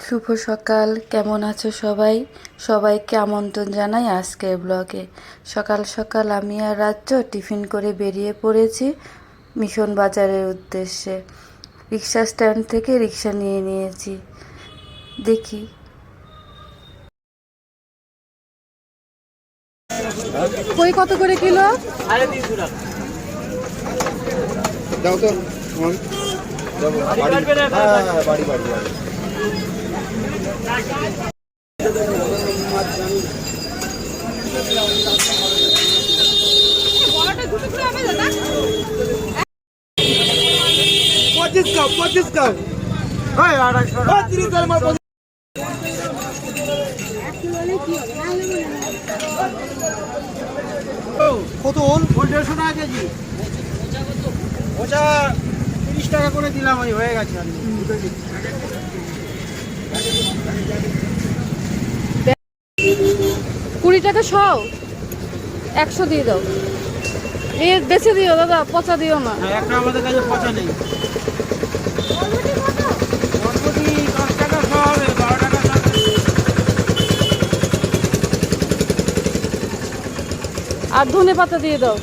শুভ সকাল, কেমন আছো সবাই? সবাইকে আমন্ত্রণ জানাই আজকের ব্লগে। সকাল সকাল আমি আর রাজ্য টিফিন করে বেরিয়ে পড়েছি মিশন বাজারের উদ্দেশ্যে। রিক্সা স্ট্যান্ড থেকে রিক্সা নিয়ে নিয়েছি। দেখি কই কত করে কিলো? দাও তো বাড়ি বাড়ি পঁচিশ কাপ কত 150 টাকা কেজি। ওটা 30 টাকা করে দিলাম, ওই হয়ে গেছে। 20 টাকা সব 100 দিয়ে দাও। বেশি দিও দাদা, পচা দিও না। একটা আমাদের কাছে পচা নেই। বরবটি 10 টাকা সব, 12 টাকা সব। আর ধনে পাতা দিয়ে দাও।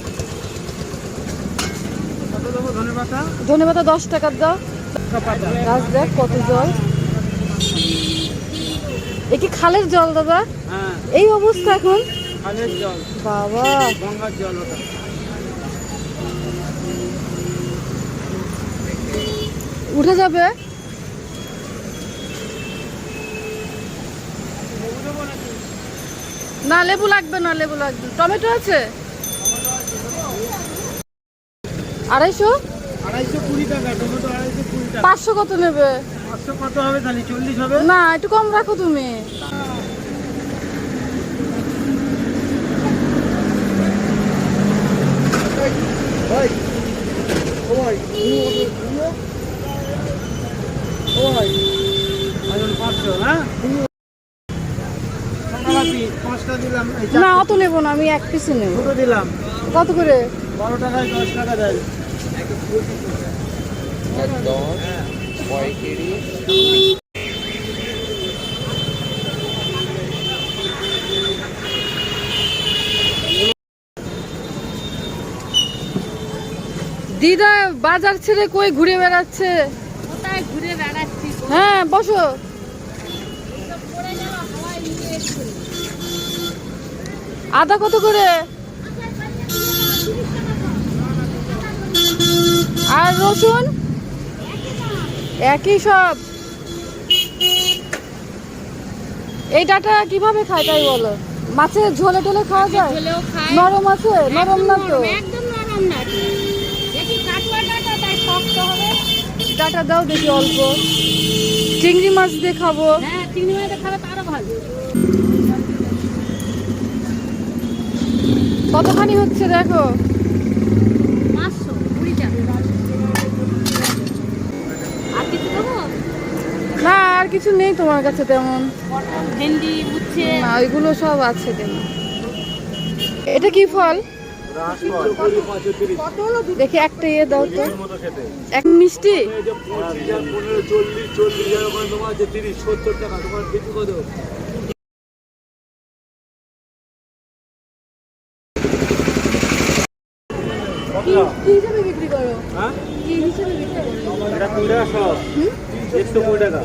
কত দেবো ধনে পাতা? ধনে পাতা 10 টাকা দাও। গাছ দেখ কত জল। এ কি খালের জল দাদা? হ্যাঁ, এই অবস্থা এখন? খালের জল, বাবা, গঙ্গার জল ওটা। উঠে যাবে। না লেবু লাগবে না, লেবু লাগবে। টমেটো আছে 250। 220 টাকা টমেটো, 220 টাকা। 500 কত নেবে? 500 কত হবে তাহলে? 40 হবে না, একটু কম রাখো তুমি। ভাই। ও ভাই, ও ভাই, 500। হ্যাঁ, 5টা দিলাম। না অত নেবো না, আমি এক পিসে নেব। দুটো দিলাম। কত করে? 12 টাকায় 10 টাকা দেয়। দিদা বাজার ছেড়ে কই ঘুরে বেড়াচ্ছে? কোথায় ঘুরে বেড়াচ্ছি? হ্যাঁ বসো। আদা কত করে? আর রসুন একই সব। এই ডাটা কিভাবে খায় তাই বলো? মাছের ঝোলে টোলে খাওয়া যায়? ঝোলেও খায়। নরম আছে? নরম না তো? একদম নরম না। দেখি কাটুয়া ডাটা, তাই শক্ত হবে। ডাটা দাও দেখি অল্প। চিংড়ি মাছ দিয়ে খাবো। হ্যাঁ, চিংড়ি মাছ খাবে তো আরো ভালো। কতখানি হচ্ছে দেখো। 520 টাকা। আর কিছু দেবো? না আর কিছু নেই তোমার কাছে তেমন। পটল, ভেন্ডি, উচ্ছে। না ওইগুলো সব আছে তেমন। এটা কি ফল? দেখি একটা ইয়ে দাও তো। এক মিষ্টি। 30-70 টাকা। তোমার বেশি কত? কি হিসাবে বিক্রি করো? হ্যাঁ, কি হিসাবে বিক্রি করো? এটা 20 টাকা সব। 120 টাকা।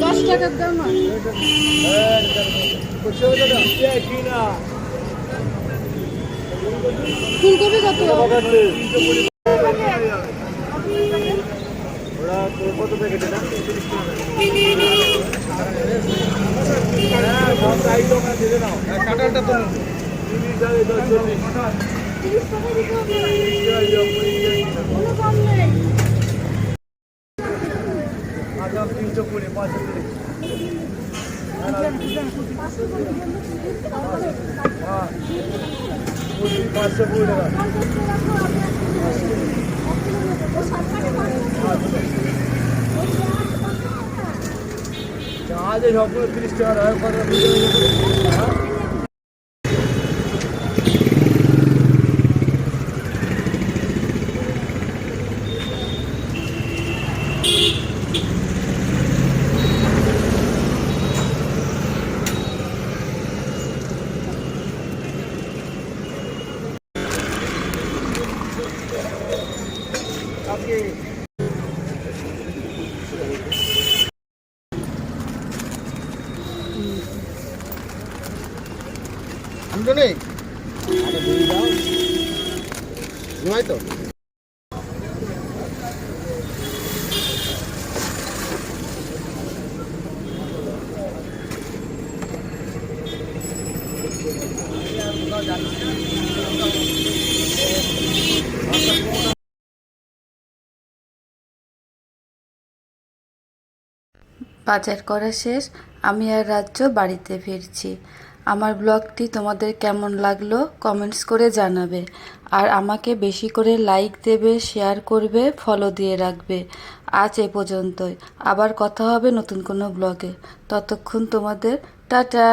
10 টাকার দাও না। ফুলকপি কত? কত প্যাকেট এটা? কাঁঠালটা তো 30 টাকা দিতে হবে। কোনো কম নেই। 320, 530। হ্যাঁ, 520 টাকা। জাহাজে সবগুলো 30 টাকা। আমি তো নেই নয় তো বাজার করা শেষ, আমি আর রাজ্য বাড়িতে ফিরছি। আমার ব্লগটি তোমাদের কেমন লাগলো কমেন্টস করে জানাবে, আর আমাকে বেশি করে লাইক দেবে, শেয়ার করবে, ফলো দিয়ে রাখবে। আজ এ পর্যন্তই, আবার কথা হবে নতুন কোনো ব্লগে। ততক্ষণ তোমাদের টাটা।